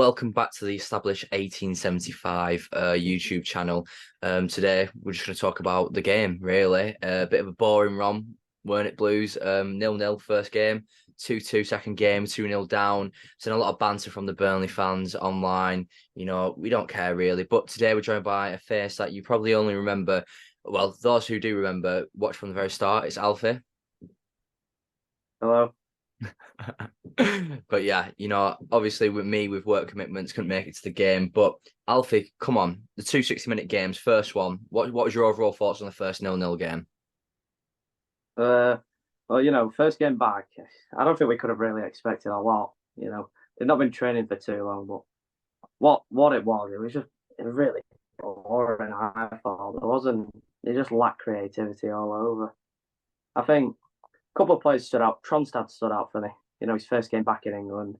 welcome back to the established 1875 YouTube channel. Today we're just going to talk about the game, really. A bit of a boring run, weren't it, Blues? 0-0 first game, 2-2 second game, 2-0 down. Seen a lot of banter from the Burnley fans online. You know, we don't care really. But today we're joined by a face that you probably only remember, well, those who do remember, watch from the very start. It's Alfie. Hello. But yeah, you know, obviously with me, with work commitments, couldn't make it to the game. But Alfie, come on, the two 60-minute games, first one. What was your overall thoughts on the first 0-0 game? Uh, first game back, I don't think we could have really expected a lot. They've not been training for too long, but what it was just really boring. I thought they just lacked creativity all over. I think a couple of players stood out. Tronstad stood out for me. His first game back in England.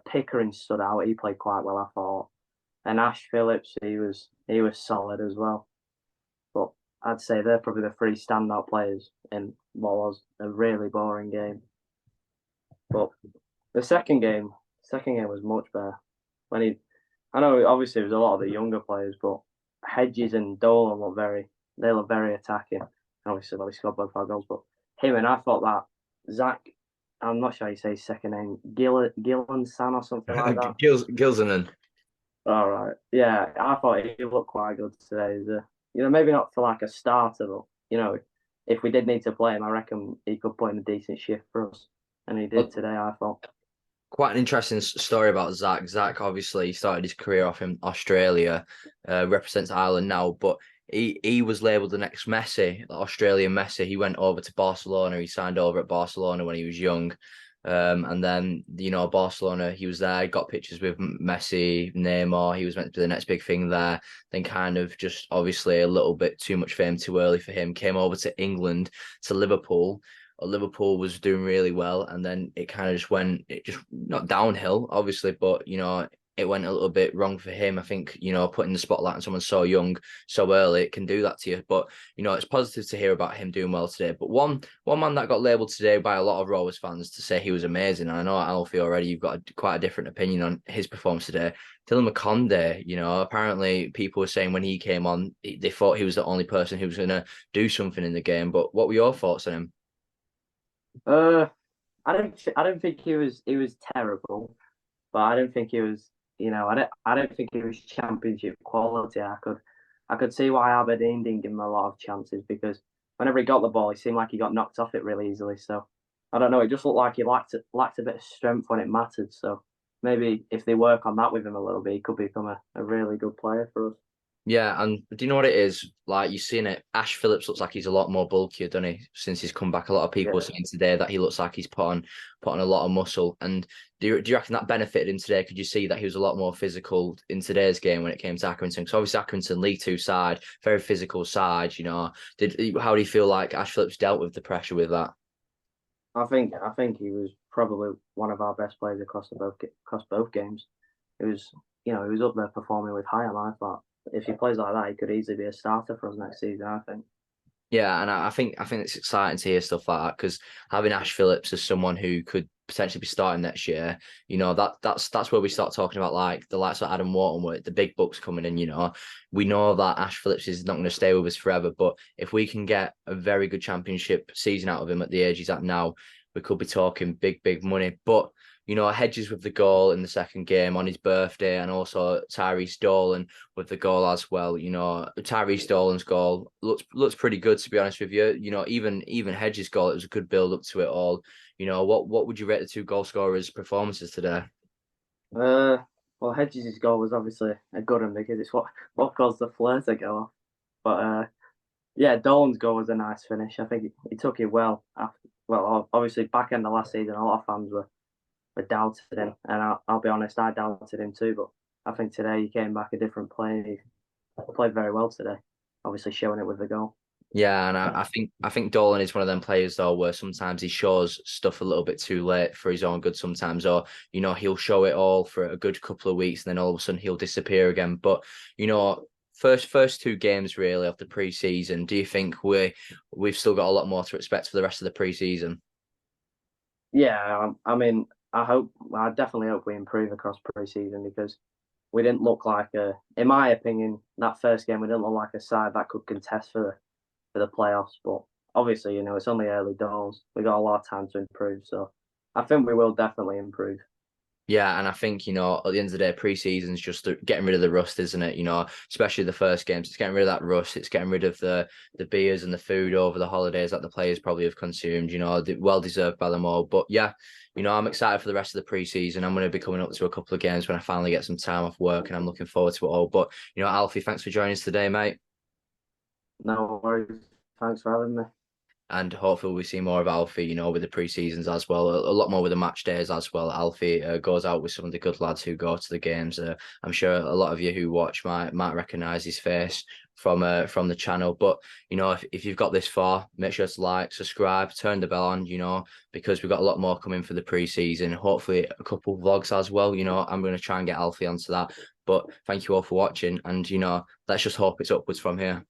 Pickering stood out. He played quite well, I thought. And Ash Phillips, he was solid as well. But I'd say they're probably the three standout players in what was a really boring game. But the second game was much better. I know obviously it was a lot of the younger players, but Hedges and Dolan they look very attacking. Obviously, they scored both our goals, but him and I thought that Zach, I'm not sure how you say his second name, Gillen San or something like that. Gilzanen. All right, yeah, I thought he looked quite good today. Maybe not for like a starter, but if we did need to play him, I reckon he could put in a decent shift for us, and he did today. I thought. Quite an interesting story about Zach. Zach obviously started his career off in Australia, represents Ireland now, but he was labelled the next Messi, the Australian Messi. He went over to Barcelona. He signed over at Barcelona when he was young. And then, Barcelona, he was there, got pictures with Messi, Neymar. He was meant to be the next big thing there. Then kind of just obviously a little bit too much fame too early for him. Came over to England, to Liverpool. Liverpool was doing really well, and then it kind of just not downhill, obviously, but it went a little bit wrong for him. I think putting the spotlight on someone so young, so early, it can do that to you. But it's positive to hear about him doing well today. But one man that got labelled today by a lot of Rovers fans to say he was amazing, and I know Alfie already, you've got quite a different opinion on his performance today. Dylan McConde, apparently people were saying when he came on, they thought he was the only person who was going to do something in the game. But what were your thoughts on him? Uh, I don't think he was terrible, but I don't think he was. I don't think he was championship quality. I could see why Aberdeen didn't give him a lot of chances because whenever he got the ball, he seemed like he got knocked off it really easily. So I don't know. It just looked like he lacked a bit of strength when it mattered. So maybe if they work on that with him a little bit, he could become a really good player for us. Yeah, and do you know what it is? Like, you've seen it. Ash Phillips looks like he's a lot more bulkier, doesn't he? Since he's come back, a lot of people are Yeah. saying today that he looks like he's put on a lot of muscle. And do you reckon that benefited him today? Could you see that he was a lot more physical in today's game when it came to Accrington? Because obviously Accrington League Two side, very physical side. How do you feel like Ash Phillips dealt with the pressure with that? I think he was probably one of our best players across both games. It was he was up there performing with Higham. I thought if he plays like that, he could easily be a starter for us next season. I think. Yeah, and I think it's exciting to hear stuff like that because having Ash Phillips as someone who could potentially be starting next year, that's where we start talking about like the likes of Adam Wharton, where the big bucks coming in. We know that Ash Phillips is not going to stay with us forever, but if we can get a very good championship season out of him at the age he's at now, we could be talking big money. But Hedges with the goal in the second game on his birthday, and also Tyrese Dolan with the goal as well. Tyrese Dolan's goal looks pretty good, to be honest with you. Even Hedges' goal, it was a good build up to it all. What would you rate the two goal scorers' performances today? Uh, well, Hedges' goal was obviously a good one because it's what caused the flare to go off. But yeah, Dolan's goal was a nice finish. I think he took it well. Obviously back in the last season, a lot of fans were doubted him, and I'll be honest, I doubted him too. But I think today he came back a different player. He played very well today. Obviously showing it with the goal. Yeah, and I think Dolan is one of them players though where sometimes he shows stuff a little bit too late for his own good sometimes, or he'll show it all for a good couple of weeks and then all of a sudden he'll disappear again. But first two games really of the preseason, do you think we've still got a lot more to expect for the rest of the preseason? Yeah, I mean, I definitely hope we improve across pre-season because we didn't look like in my opinion, that first game we didn't look like a side that could contest for the playoffs. But obviously, it's only early doors. We got a lot of time to improve, so I think we will definitely improve. Yeah, and I think, at the end of the day, pre-season's just getting rid of the rust, isn't it? Especially the first games. It's getting rid of that rust. It's getting rid of the beers and the food over the holidays that the players probably have consumed, well deserved by them all. But yeah, I'm excited for the rest of the pre-season. I'm going to be coming up to a couple of games when I finally get some time off work, and I'm looking forward to it all. But, Alfie, thanks for joining us today, mate. No worries. Thanks for having me. And hopefully we see more of Alfie, with the pre-seasons as well. A lot more with the match days as well. Alfie goes out with some of the good lads who go to the games. I'm sure a lot of you who watch might recognise his face from the channel. But if you've got this far, make sure to like, subscribe, turn the bell on. Because we've got a lot more coming for the pre-season. Hopefully a couple of vlogs as well. I'm going to try and get Alfie onto that. But thank you all for watching, and let's just hope it's upwards from here.